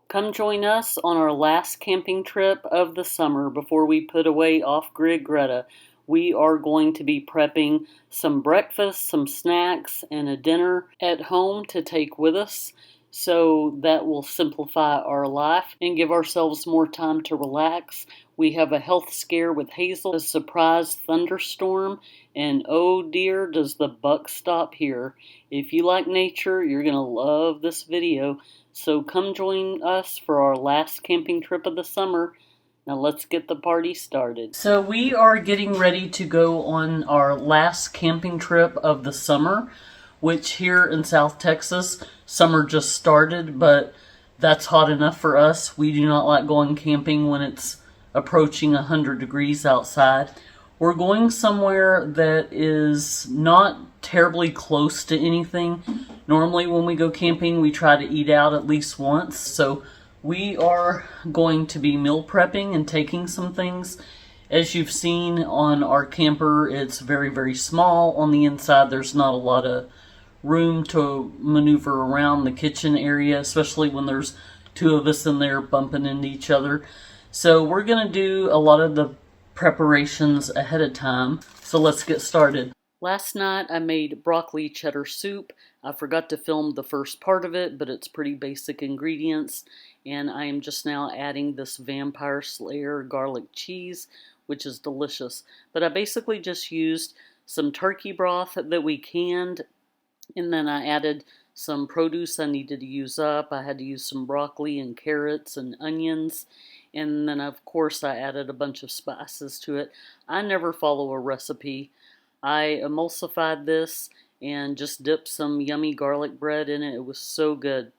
Come join us on our last camping trip of the summer before we put away off-grid Greta. We are going to be prepping some breakfast, some snacks, and a dinner at home to take with us. So that will simplify our life and give ourselves more time to relax. We have a health scare with Hazel, a surprise thunderstorm, and oh dear, does the buck stop here. If you like nature, you're going to love this video. So come join us for our last camping trip of the summer. Now let's get the party started. So we are getting ready to go on our last camping trip of the summer, which here in South Texas, summer just started, but that's hot enough for us. We do not like going camping when it's approaching 100 degrees outside. We're going somewhere that is not terribly close to anything. Normally when we go camping, we try to eat out at least once. So we are going to be meal prepping and taking some things. As you've seen on our camper, it's very, very small. On the inside, there's not a lot of room to maneuver around the kitchen area, especially when there's two of us in there bumping into each other. So we're going to do a lot of the preparations ahead of time. So let's get started. Last night I made broccoli cheddar soup. I forgot to film the first part of it, but it's pretty basic ingredients. And I am just now adding this Vampire Slayer garlic cheese, which is delicious. But I basically just used some turkey broth that we canned, and then I added some produce I needed to use up. I had to use some broccoli and carrots and onions. And then, of course, I added a bunch of spices to it. I never follow a recipe. I emulsified this and just dipped some yummy garlic bread in it. It was so good.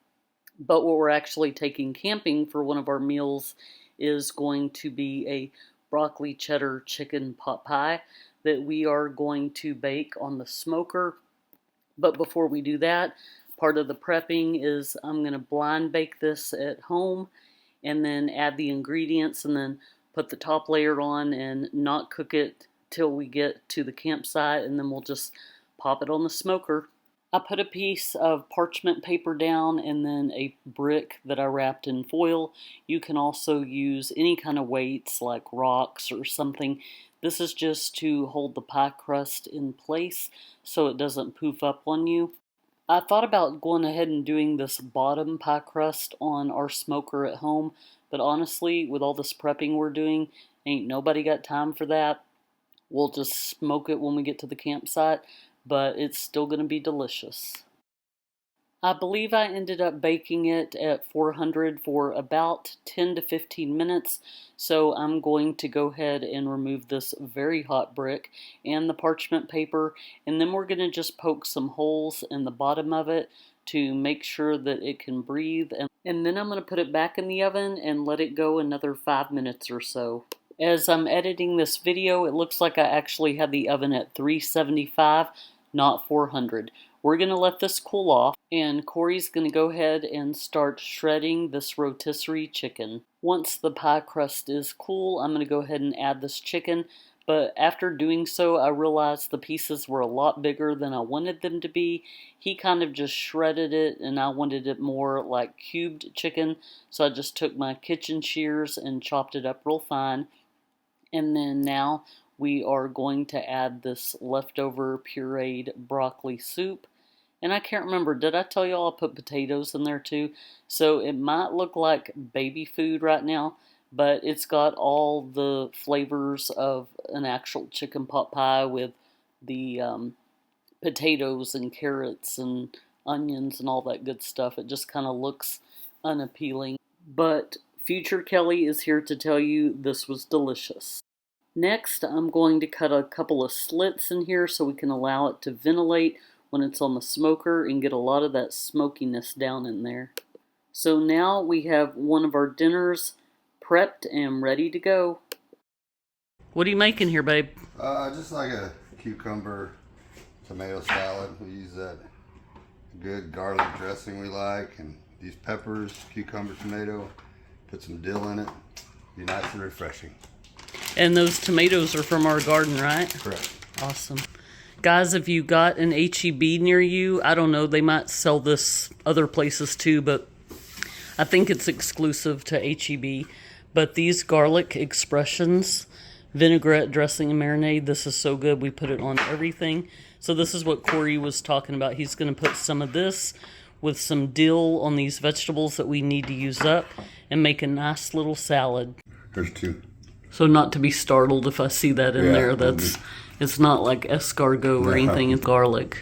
But what we're actually taking camping for one of our meals is going to be a broccoli cheddar chicken pot pie that we are going to bake on the smoker. But before we do that, part of the prepping is I'm going to blind bake this at home and then add the ingredients and then put the top layer on and not cook it till we get to the campsite, and then we'll just pop it on the smoker. I put a piece of parchment paper down and then a brick that I wrapped in foil. You can also use any kind of weights like rocks or something. This is just to hold the pie crust in place so it doesn't poof up on you. I thought about going ahead and doing this bottom pie crust on our smoker at home, but honestly, with all this prepping we're doing, ain't nobody got time for that. We'll just smoke it when we get to the campsite, but it's still going to be delicious. I believe I ended up baking it at 400 for about 10 to 15 minutes, so I'm going to go ahead and remove this very hot brick and the parchment paper, and then we're going to just poke some holes in the bottom of it to make sure that it can breathe, and then I'm going to put it back in the oven and let it go another 5 minutes or so. As I'm editing this video, it looks like I actually had the oven at 375, not 400. We're going to let this cool off, and Corey's going to go ahead and start shredding this rotisserie chicken. Once the pie crust is cool, I'm going to go ahead and add this chicken, but after doing so, I realized the pieces were a lot bigger than I wanted them to be. He kind of just shredded it, and I wanted it more like cubed chicken, so I just took my kitchen shears and chopped it up real fine. And then now we are going to add this leftover pureed broccoli soup. And I can't remember, did I tell y'all I put potatoes in there too? So it might look like baby food right now, but it's got all the flavors of an actual chicken pot pie with the potatoes and carrots and onions and all that good stuff. It just kind of looks unappealing. But future Kelly is here to tell you this was delicious. Next, I'm going to cut a couple of slits in here so we can allow it to ventilate when it's on the smoker and get a lot of that smokiness down in there. So now we have one of our dinners prepped and ready to go. What are you making here, babe? Just like a cucumber tomato salad. We use that good garlic dressing we like, and these peppers, cucumber, tomato. Put some dill in it. Be nice and refreshing. And those tomatoes are from our garden, right? Correct. Awesome. Guys, if you got an HEB near you, I don't know, they might sell this other places too, but I think it's exclusive to HEB. But these garlic expressions, vinaigrette dressing and marinade, this is so good. We put it on everything. So this is what Corey was talking about. He's going to put some of this with some dill on these vegetables that we need to use up and make a nice little salad. There's two. So not to be startled if I see that in there. It's not like escargot or anything. It's garlic.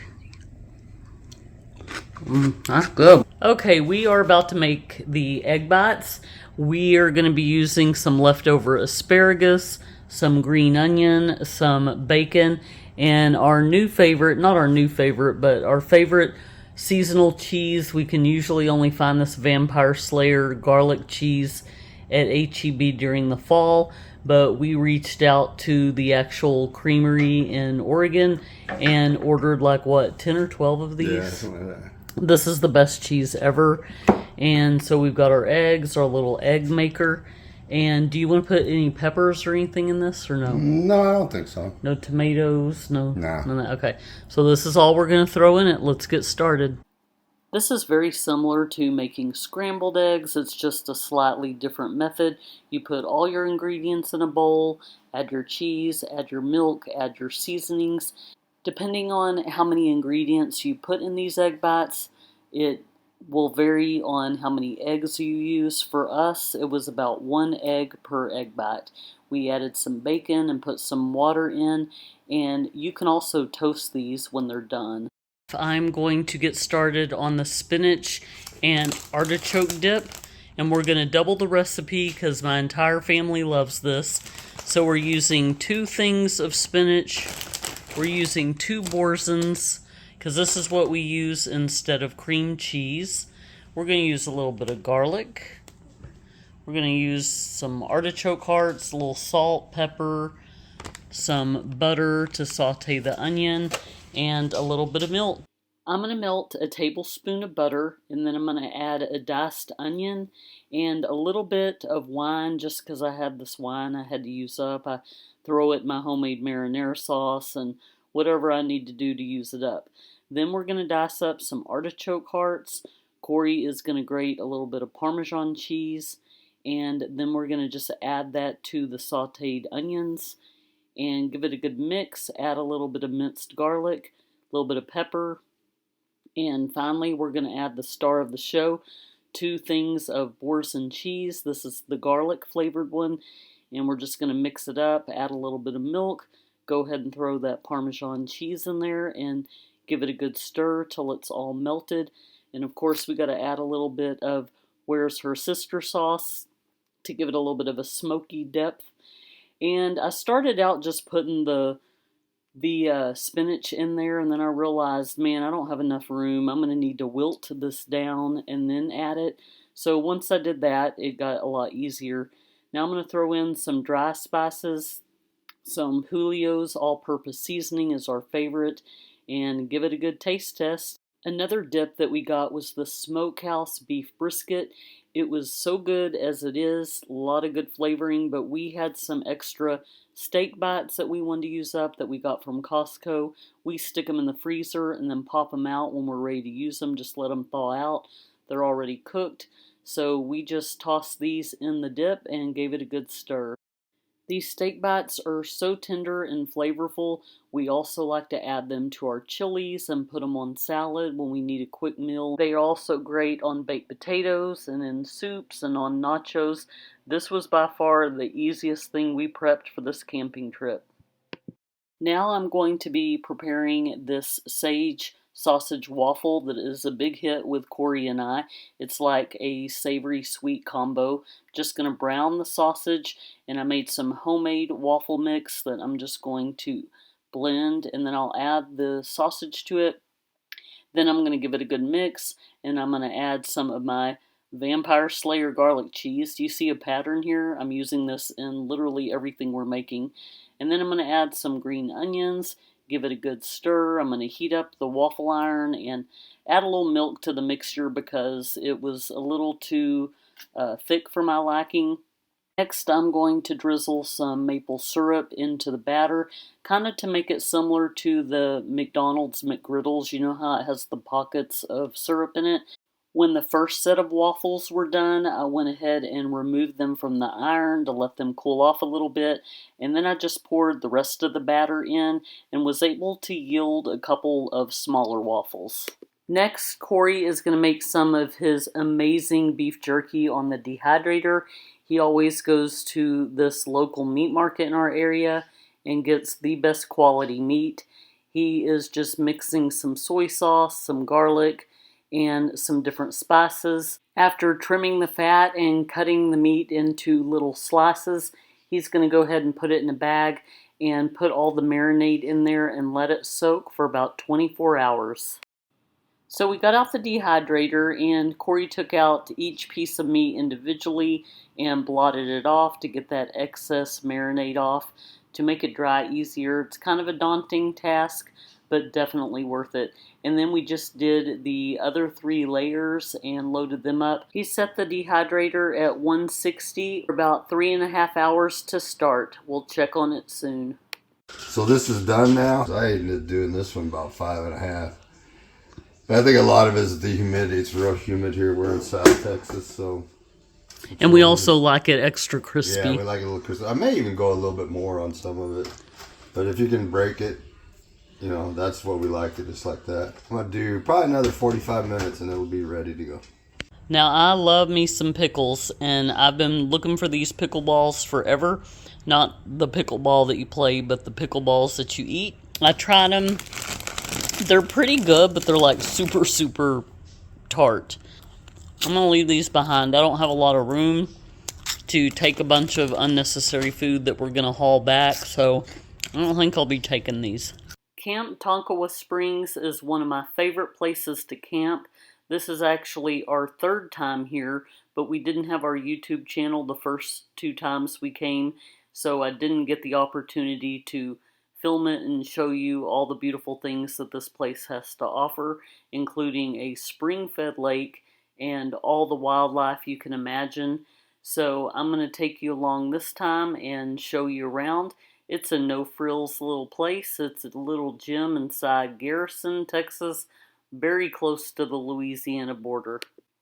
That's good. Okay, we are about to make the egg bites. We are going to be using some leftover asparagus, some green onion, some bacon, and our new favorite, not our new favorite, but our favorite seasonal cheese. We can usually only find this Vampire Slayer garlic cheese at HEB during the fall, but we reached out to the actual creamery in Oregon and ordered like what, 10 or 12 of these? Yeah, something like that. This is the best cheese ever. And so we've got our eggs, our little egg maker. And do you want to put any peppers or anything in this or no? No, I don't think so. No tomatoes? No? Nah. No. Okay. So this is all we're going to throw in it. Let's get started. This is very similar to making scrambled eggs. It's just a slightly different method. You put all your ingredients in a bowl, add your cheese, add your milk, add your seasonings. Depending on how many ingredients you put in these egg bites, it will vary on how many eggs you use. For us, it was about 1 egg per egg bite. We added some bacon and put some water in, and you can also toast these when they're done. I'm going to get started on the spinach and artichoke dip, and we're going to double the recipe because my entire family loves this. So we're using 2 things of spinach. We're using 2 Boursin because this is what we use instead of cream cheese. We're going to use a little bit of garlic. We're going to use some artichoke hearts, a little salt, pepper, some butter to saute the onion, and a little bit of milk. I'm going to melt a tablespoon of butter, and then I'm going to add a diced onion and a little bit of wine, just because I had this wine I had to use up. I throw it in my homemade marinara sauce and whatever I need to do to use it up. Then we're going to dice up some artichoke hearts. Corey is going to grate a little bit of Parmesan cheese, and then we're going to just add that to the sauteed onions and give it a good mix. Add a little bit of minced garlic, a little bit of pepper, and finally we're going to add the star of the show, 2 things of Boursin cheese. This is the garlic flavored one, and we're just going to mix it up, add a little bit of milk, go ahead and throw that Parmesan cheese in there and give it a good stir till it's all melted. And of course we got to add a little bit of Where's Her Sister sauce to give it a little bit of a smoky depth. And I started out just putting the spinach in there, and then I realized, man, I don't have enough room. I'm going to need to wilt this down and then add it. So once I did that, it got a lot easier. Now I'm going to throw in some dry spices. Some Julio's all-purpose seasoning is our favorite, and give it a good taste test. Another dip that we got was the smokehouse beef brisket. It was so good as it is, a lot of good flavoring, but we had some extra steak bites that we wanted to use up that we got from Costco. We stick them in the freezer and then pop them out when we're ready to use them. Just let them thaw out. They're already cooked. So we just tossed these in the dip and gave it a good stir. These steak bites are so tender and flavorful. We also like to add them to our chilies and put them on salad when we need a quick meal. They are also great on baked potatoes and in soups and on nachos. This was by far the easiest thing we prepped for this camping trip. Now I'm going to be preparing this sage sausage waffle that is a big hit with Corey and I. It's like a savory sweet combo. Just going to brown the sausage, and I made some homemade waffle mix that I'm just going to blend, and then I'll add the sausage to it. Then I'm going to give it a good mix, and I'm going to add some of my Vampire Slayer garlic cheese. Do you see a pattern here? I'm using this in literally everything we're making. And then I'm going to add some green onions, give it a good stir. I'm going to heat up the waffle iron and add a little milk to the mixture because it was a little too thick for my liking. Next, I'm going to drizzle some maple syrup into the batter, kind of to make it similar to the McDonald's McGriddles. You know how it has the pockets of syrup in it? When the first set of waffles were done, I went ahead and removed them from the iron to let them cool off a little bit, and then I just poured the rest of the batter in and was able to yield a couple of smaller waffles. Next, Corey is going to make some of his amazing beef jerky on the dehydrator. He always goes to this local meat market in our area and gets the best quality meat. He is just mixing some soy sauce, some garlic, and some different spices. After trimming the fat and cutting the meat into little slices, he's going to go ahead and put it in a bag and put all the marinade in there and let it soak for about 24 hours. So we got out the dehydrator and Corey took out each piece of meat individually and blotted it off to get that excess marinade off to make it dry easier. It's kind of a daunting task, but definitely worth it. And then we just did the other 3 layers and loaded them up. He set the dehydrator at 160 for about 3.5 hours to start. We'll check on it soon. So this is done now. I ended up doing this one about 5.5. I think a lot of it is the humidity. It's real humid here. We're in South Texas, so. And we also like it extra crispy. Yeah, we like it a little crispy. I may even go a little bit more on some of it. But if you can break it, you know, that's what we like it, just like that. I'm going to do probably another 45 minutes and it'll be ready to go. Now, I love me some pickles, and I've been looking for these pickleballs forever. Not the pickleball that you play, but the pickleballs that you eat. I tried them. They're pretty good, but they're like super, super tart. I'm going to leave these behind. I don't have a lot of room to take a bunch of unnecessary food that we're going to haul back, so I don't think I'll be taking these. Camp Tonkawa Springs is one of my favorite places to camp. This is actually our 3rd time here, but we didn't have our YouTube channel the first 2 times we came, so I didn't get the opportunity to film it and show you all the beautiful things that this place has to offer, including a spring-fed lake and all the wildlife you can imagine. So I'm going to take you along this time and show you around. It's a no-frills little place. It's a little gym inside Garrison, Texas, very close to the Louisiana border.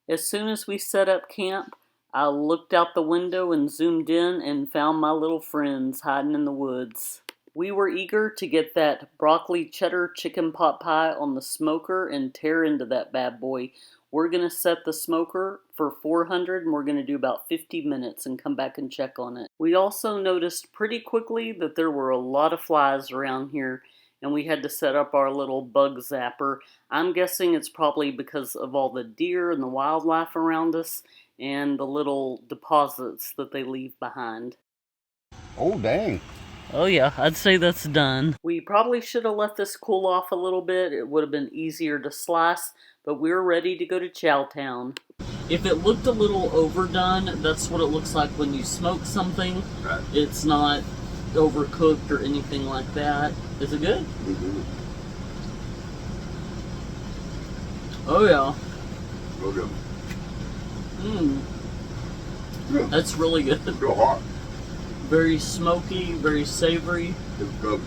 As soon as we set up camp, I looked out the window and zoomed in and found my little friends hiding in the woods. We were eager to get that broccoli cheddar chicken pot pie on the smoker and tear into that bad boy. We're going to set the smoker for 400 and we're going to do about 50 minutes and come back and check on it. We also noticed pretty quickly that there were a lot of flies around here and we had to set up our little bug zapper. I'm guessing it's probably because of all the deer and the wildlife around us and the little deposits that they leave behind. Oh, dang. Oh yeah, I'd say that's done. We probably should have let this cool off a little bit. It would have been easier to slice, but we're ready to go to Chowtown. If it looked a little overdone, that's what it looks like when you smoke something. Right. It's not overcooked or anything like that. Is it good? Mm-hmm. Oh yeah. Real good. Mmm. That's really good. Real hot. Very smoky, very savory. It's good.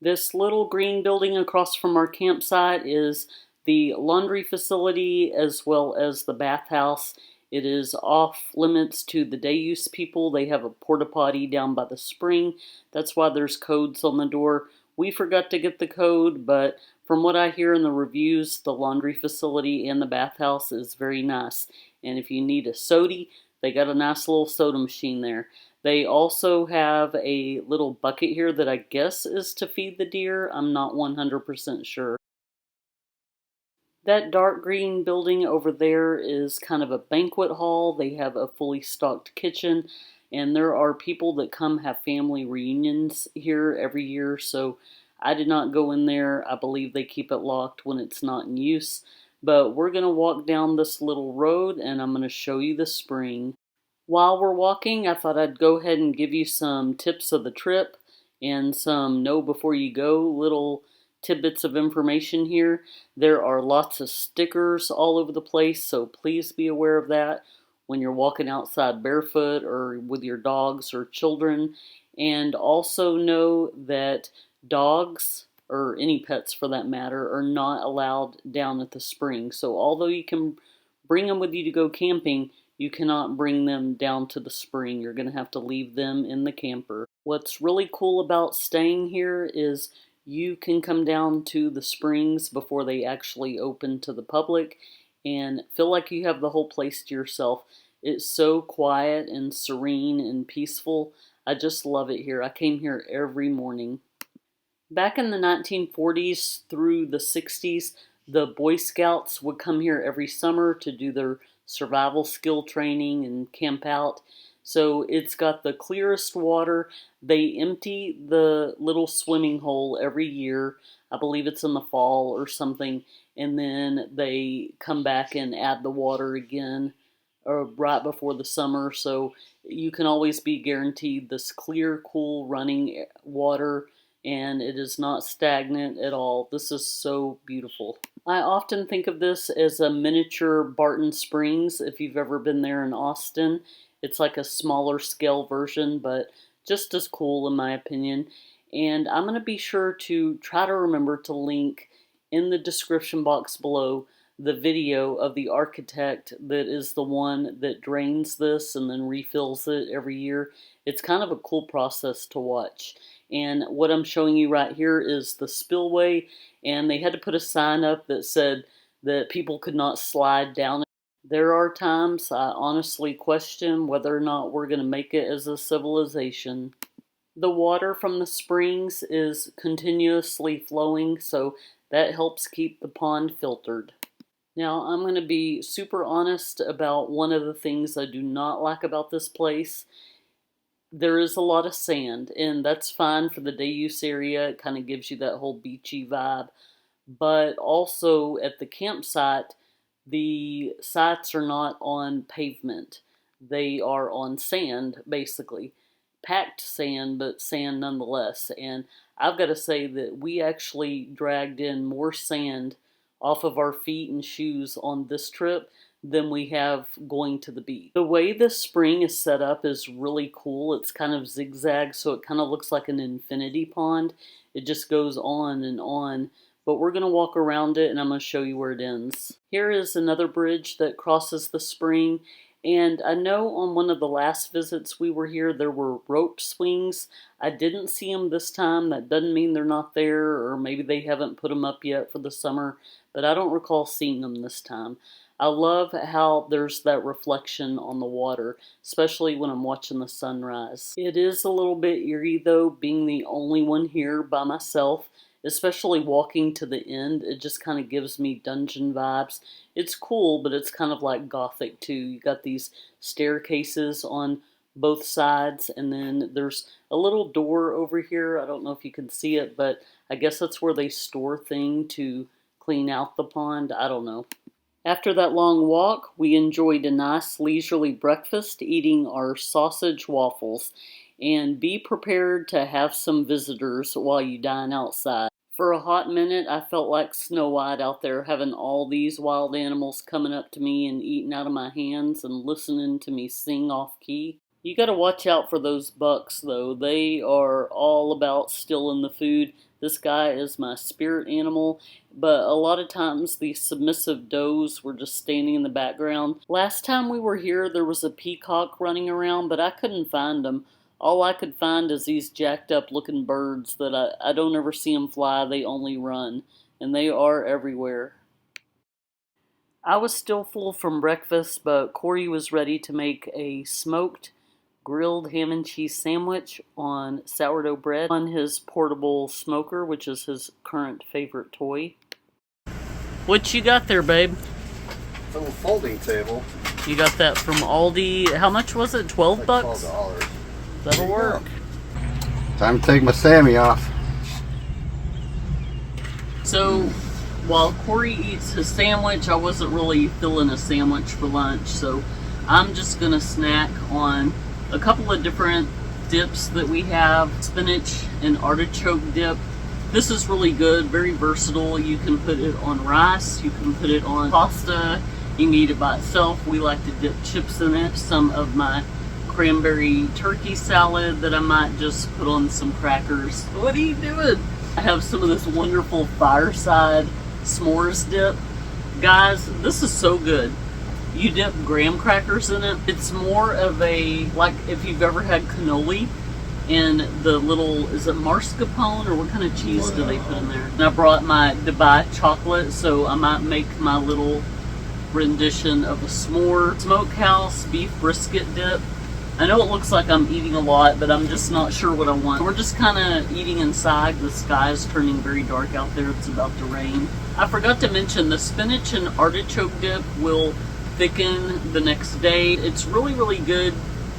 This little green building across from our campsite is the laundry facility as well as the bathhouse. It is off limits to the day use people. They have a porta potty down by the spring. That's why there's codes on the door. We forgot to get the code, but from what I hear in the reviews, the laundry facility and the bathhouse is very nice. And if you need a sody, they got a nice little soda machine there. They also have a little bucket here that I guess is to feed the deer. I'm not 100% sure. That dark green building over there is kind of a banquet hall. They have a fully stocked kitchen, and there are people that come have family reunions here every year, so I did not go in there. I believe they keep it locked when it's not in use. But we're going to walk down this little road, and I'm going to show you the spring. While we're walking, I thought I'd go ahead and give you some tips of the trip and some know before you go little tidbits of information here. There are lots of stickers all over the place, so please be aware of that when you're walking outside barefoot or with your dogs or children. And also know that dogs, or any pets for that matter, are not allowed down at the spring. So although you can bring them with you to go camping, you cannot bring them down to the spring. You're going to have to leave them in the camper. What's really cool about staying here is you can come down to the springs before they actually open to the public and feel like you have the whole place to yourself. It's so quiet and serene and peaceful. I just love it here. I came here every morning. Back in the 1940s through the 60s, the Boy Scouts would come here every summer to do their survival skill training and camp out. So it's got the clearest water. They empty the little swimming hole every year. I believe it's in the fall or something. And then they come back and add the water again right before the summer. So you can always be guaranteed this clear, cool, running water, and it is not stagnant at all. This is so beautiful. I often think of this as a miniature Barton Springs, if you've ever been there in Austin. It's like a smaller scale version, but just as cool in my opinion. And I'm going to be sure to try to remember to link in the description box below the video of the architect that is the one that drains this and then refills it every year. It's kind of a cool process to watch. And what I'm showing you right here is the spillway, and they had to put a sign up that said that people could not slide down it. There are times I honestly question whether or not we're going to make it as a civilization. The water from the springs is continuously flowing, so that helps keep the pond filtered. Now, I'm going to be super honest about one of the things I do not like about this place. There is a lot of sand, and that's fine for the day use area. It kind of gives you that whole beachy vibe. But also at the campsite, the sites are not on pavement. They are on sand, basically. Packed sand, but sand nonetheless. And I've got to say that we actually dragged in more sand off of our feet and shoes on this trip than we have going to the beach. The way this spring is set up is really cool. It's kind of zigzag, so it kind of looks like an infinity pond. It just goes on and on. But we're going to walk around it, and I'm going to show you where it ends. Here is another bridge that crosses the spring. And I know on one of the last visits we were here, there were rope swings. I didn't see them this time. That doesn't mean they're not there, or maybe they haven't put them up yet for the summer. But I don't recall seeing them this time. I love how there's that reflection on the water, especially when I'm watching the sunrise. It is a little bit eerie though, being the only one here by myself, especially walking to the end. It just kind of gives me dungeon vibes. It's cool, but it's kind of like gothic too. You got these staircases on both sides, and then there's a little door over here. I don't know if you can see it, but I guess that's where they store things to clean out the pond. I don't know. After that long walk, we enjoyed a nice leisurely breakfast, eating our sausage waffles. And be prepared to have some visitors while you dine outside. For a hot minute, I felt like Snow White out there, having all these wild animals coming up to me and eating out of my hands and listening to me sing off key. You gotta watch out for those bucks though. They are all about stealing the food. This guy is my spirit animal, but a lot of times these submissive does were just standing in the background. Last time we were here, there was a peacock running around, but I couldn't find him. All I could find is these jacked up looking birds that I don't ever see them fly, they only run. And they are everywhere. I was still full from breakfast, but Corey was ready to make a smoked grilled ham and cheese sandwich on sourdough bread on his portable smoker, which is his current favorite toy. What you got there, babe? A little folding table. You got that from Aldi. How much was it? 12 like bucks? $12. That'll work. Time to take my Sammy off. So, while Corey eats his sandwich, I wasn't really feeling a sandwich for lunch, so I'm just gonna snack on a couple of different dips that we have. Spinach and artichoke dip. This is really good, very versatile. You can put it on rice, you can put it on pasta, you can eat it by itself. We like to dip chips in it. Some of my cranberry turkey salad that I might just put on some crackers. What are you doing? I have some of this wonderful fireside s'mores dip. Guys, this is so good. You dip graham crackers in it. It's more of a, like if you've ever had cannoli and the little, is it mascarpone or what kind of cheese do they put in there? And I brought my Dubai chocolate, so I might make my little rendition of a s'more. Smokehouse beef brisket dip. I know it looks like I'm eating a lot, but I'm just not sure what I want. We're just kind of eating inside. The sky is turning very dark out there. It's about to rain. I forgot to mention the spinach and artichoke dip will thicken the next day. It's really, really good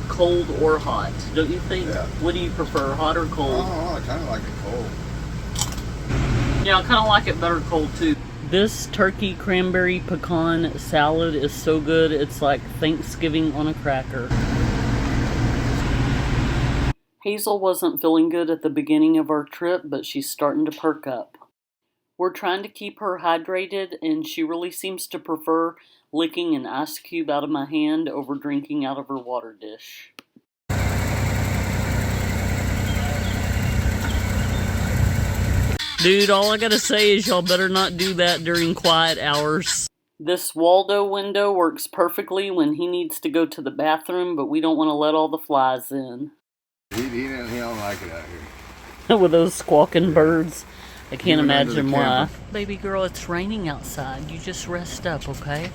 cold or hot, don't you think? Yeah. What do you prefer, hot or cold? Oh, I kind of like it cold. Yeah, I kind of like it better cold too. This turkey cranberry pecan salad is so good. It's like Thanksgiving on a cracker. Hazel wasn't feeling good at the beginning of our trip, but she's starting to perk up. We're trying to keep her hydrated, and she really seems to prefer licking an ice cube out of my hand over drinking out of her water dish. Dude, all I gotta say is y'all better not do that during quiet hours. This Waldo window works perfectly when he needs to go to the bathroom, but we don't want to let all the flies in. He don't like it out here. With those squawking birds. I can't imagine why. Baby girl, it's raining outside. You just rest up, okay?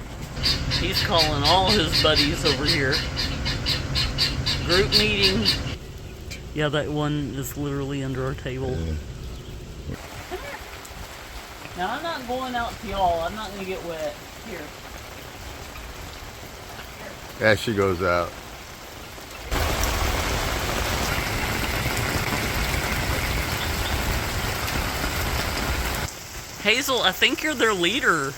He's calling all his buddies over here. Group meeting. Yeah, that one is literally under our table. Yeah. Now, I'm not going out to y'all. I'm not going to get wet. Here. Yeah, she goes out. Hazel, I think you're their leader.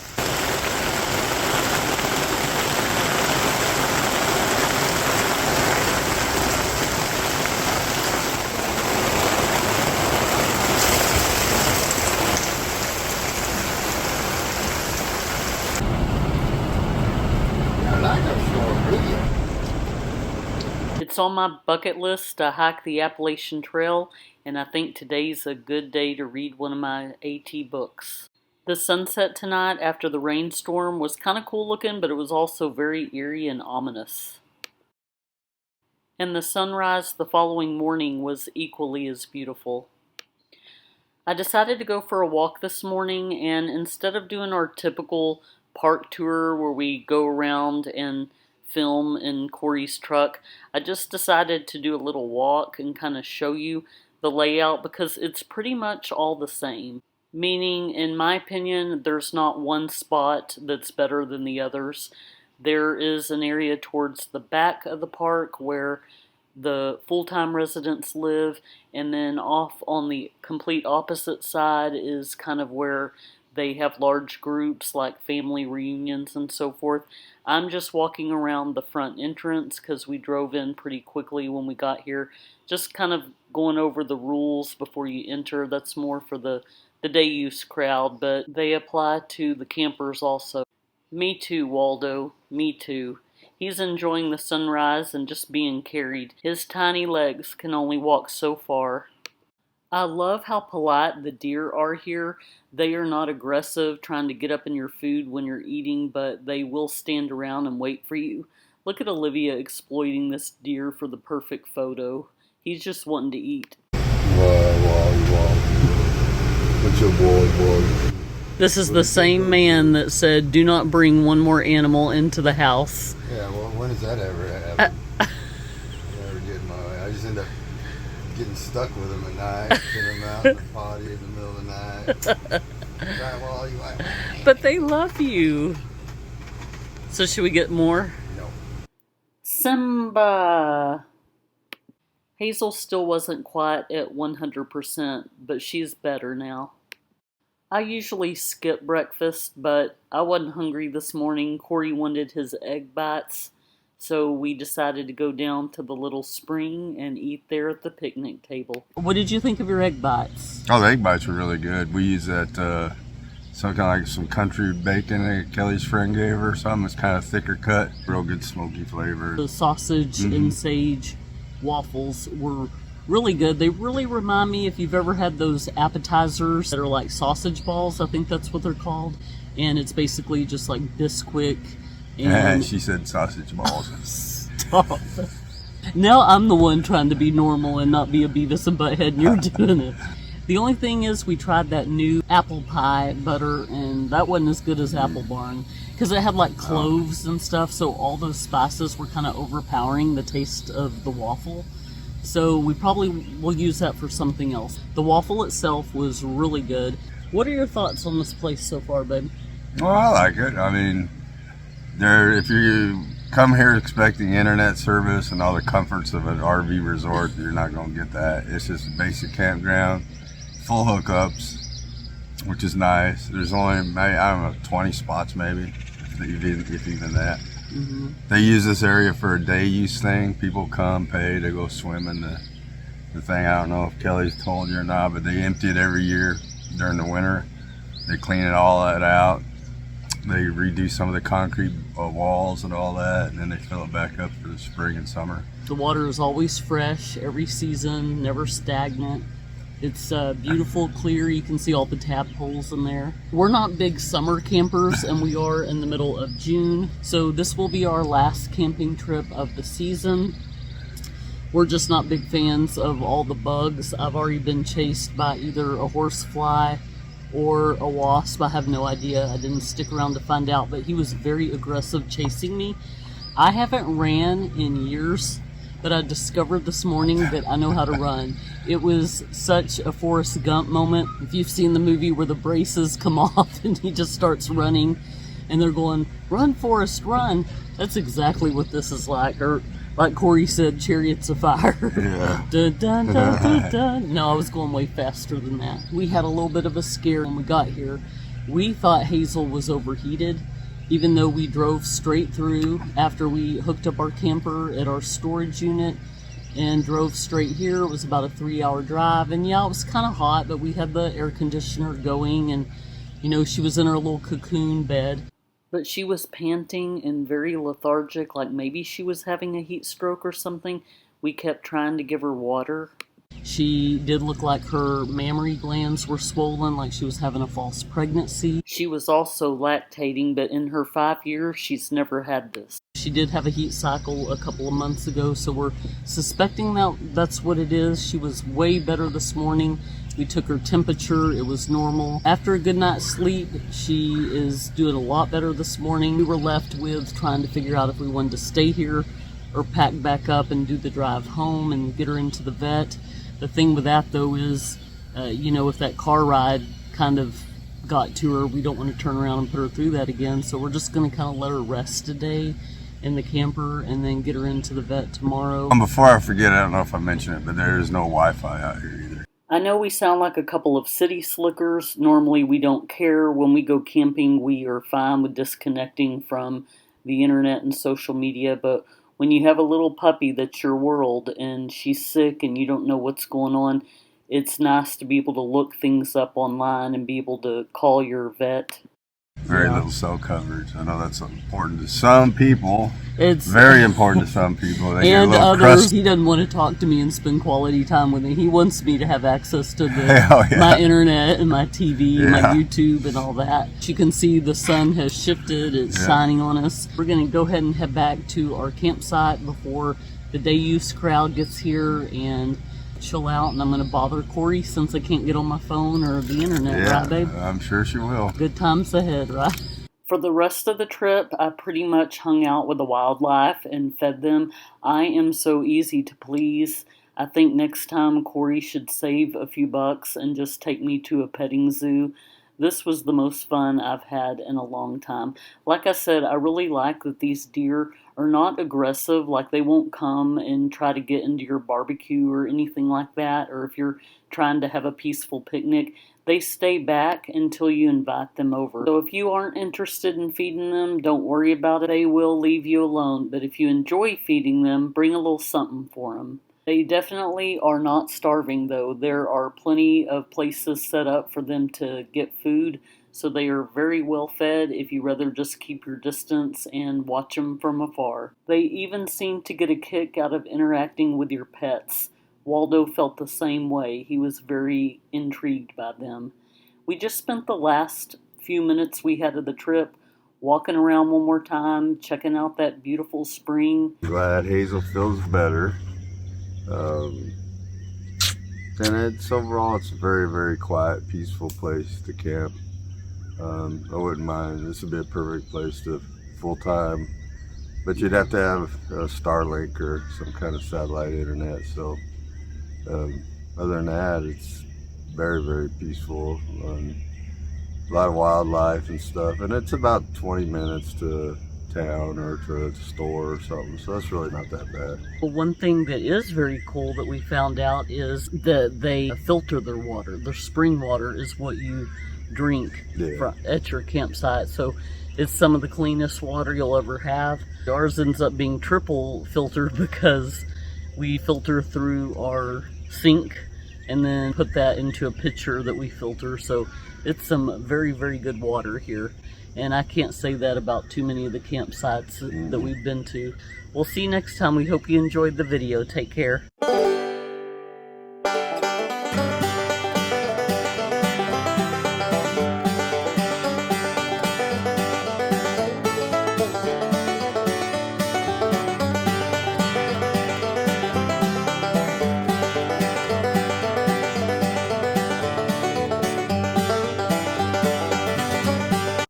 It's on my bucket list to hike the Appalachian Trail, and I think today's a good day to read one of my AT books. The sunset tonight after the rainstorm was kind of cool looking, but it was also very eerie and ominous. And the sunrise the following morning was equally as beautiful. I decided to go for a walk this morning, and instead of doing our typical park tour where we go around and film in Corey's truck, I just decided to do a little walk and kind of show you the layout because it's pretty much all the same. Meaning, in my opinion, there's not one spot that's better than the others. There is an area towards the back of the park where the full-time residents live, and then off on the complete opposite side is kind of where they have large groups like family reunions and so forth. I'm just walking around the front entrance because we drove in pretty quickly when we got here. Just kind of going over the rules before you enter. That's more for the day use crowd, but they apply to the campers also. Me too, Waldo. Me too. He's enjoying the sunrise and just being carried. His tiny legs can only walk so far. I love how polite the deer are here. They are not aggressive, trying to get up in your food when you're eating, but they will stand around and wait for you. Look at Olivia exploiting this deer for the perfect photo. He's just wanting to eat. What's your boy? This is the same man that said, do not bring one more animal into the house. Yeah, well, when does that ever happen? I never get in my way. I just end up getting stuck with him at night, sending him out in the potty in the middle of the night. But they love you. So should we get more? No. Simba. Hazel still wasn't quite at 100%, but she's better now. I usually skip breakfast, but I wasn't hungry this morning. Corey wanted his egg bites, So we decided to go down to the little spring and eat there at the picnic table. What did you think of your egg bites? Oh, the egg bites were really good. We use that some kind of like some country bacon that Kelly's friend gave her or something. It's kind of thicker cut, real good smoky flavor. The sausage and sage waffles were really good. They really remind me, if you've ever had those appetizers that are like sausage balls, I think that's what they're called. And it's basically just like Bisquick. And she said sausage balls. Stop. Now I'm the one trying to be normal and not be a Beavis and Butthead, and you're doing it. The only thing is, we tried that new apple pie butter, and that wasn't as good as Apple Barn because it had like cloves and stuff, so all those spices were kind of overpowering the taste of the waffle. So we probably will use that for something else. The waffle itself was really good. What are your thoughts on this place so far, babe? Well, I like it. I mean, if you come here expecting internet service and all the comforts of an RV resort, you're not going to get that. It's just a basic campground, full hookups, which is nice. There's only, I don't know, 20 spots maybe, if even that. They use this area for a day use thing. People come, pay, they go swim in the thing. I don't know if Kelly's told you or not, but they empty it every year during the winter. They clean it all that out. They redo some of the concrete walls and all that, and then they fill it back up for the spring and summer. The water is always fresh, every season, never stagnant. It's beautiful, clear. You can see all the tadpoles in there. We're not big summer campers, and we are in the middle of June, so this will be our last camping trip of the season. We're just not big fans of all the bugs. I've already been chased by either a horsefly or a wasp. I have no idea. I didn't stick around to find out, but he was very aggressive chasing me. I haven't ran in years, but I discovered this morning that I know how to run. It was such a Forrest Gump moment. If you've seen the movie where the braces come off and he just starts running and they're going, "Run, Forrest, run." That's exactly what this is like. Or like Corey said, Chariots of Fire. Yeah. Dun, dun, dun, dun, dun. No, I was going way faster than that. We had a little bit of a scare when we got here. We thought Hazel was overheated, even though we drove straight through after we hooked up our camper at our storage unit and drove straight here. It was about a 3-hour drive, and yeah, it was kind of hot, but we had the air conditioner going, and you know, she was in her little cocoon bed. But she was panting and very lethargic, like maybe she was having a heat stroke or something. We kept trying to give her water. She did look like her mammary glands were swollen, like she was having a false pregnancy. She was also lactating, but in her 5 years, she's never had this. She did have a heat cycle a couple of months ago, so we're suspecting that that's what it is. She was way better this morning. We took her temperature, it was normal. After a good night's sleep, she is doing a lot better this morning. We were left with trying to figure out if we wanted to stay here or pack back up and do the drive home and get her into the vet. The thing with that, though, is, you know, if that car ride kind of got to her, we don't want to turn around and put her through that again. So we're just going to kind of let her rest today in the camper and then get her into the vet tomorrow. Before I forget, I don't know if I mentioned it, but there is no Wi-Fi out here either. I know we sound like a couple of city slickers. Normally we don't care. When we go camping, we are fine with disconnecting from the internet and social media, but when you have a little puppy that's your world and she's sick and you don't know what's going on, it's nice to be able to look things up online and be able to call your vet. Very little cell coverage. I know that's important to some people. It's very important to some people. They and get a little others. crusty. He doesn't want to talk to me and spend quality time with me. He wants me to have access to my internet and my TV, and my YouTube, and all that. You can see the sun has shifted. It's shining on us. We're going to go ahead and head back to our campsite before the day use crowd gets here and chill out. And I'm going to bother Corey since I can't get on my phone or the internet, right, babe? I'm sure she will. Good times ahead, right? For the rest of the trip, I pretty much hung out with the wildlife and fed them. I am so easy to please. I think next time Corey should save a few bucks and just take me to a petting zoo. This was the most fun I've had in a long time. Like I said, I really like that these deer are not aggressive, like they won't come and try to get into your barbecue or anything like that, or if you're trying to have a peaceful picnic, They stay back until you invite them over. So if you aren't interested in feeding them, don't worry about it. They will leave you alone. But if you enjoy feeding them, bring a little something for them. They definitely are not starving, though. There are plenty of places set up for them to get food, so they are very well fed if you rather just keep your distance and watch them from afar. They even seem to get a kick out of interacting with your pets. Waldo felt the same way. He was very intrigued by them. We just spent the last few minutes we had of the trip walking around one more time, checking out that beautiful spring. Glad Hazel feels better. And overall, it's a very, very quiet, peaceful place to camp. I wouldn't mind. This would be a perfect place to full time, but you'd have to have a Starlink or some kind of satellite internet. So other than that, it's very, very peaceful. A lot of wildlife and stuff, and it's about 20 minutes to town or to a store or something, so that's really not that bad. Well, one thing that is very cool that we found out is that they filter their water. Their spring water is what you drink at your campsite, so it's some of the cleanest water you'll ever have. Ours ends up being triple filtered because we filter through our sink and then put that into a pitcher that we filter, so it's some very, very good water here. And I can't say that about too many of the campsites that we've been to. We'll see you next time. We hope you enjoyed the video. Take care.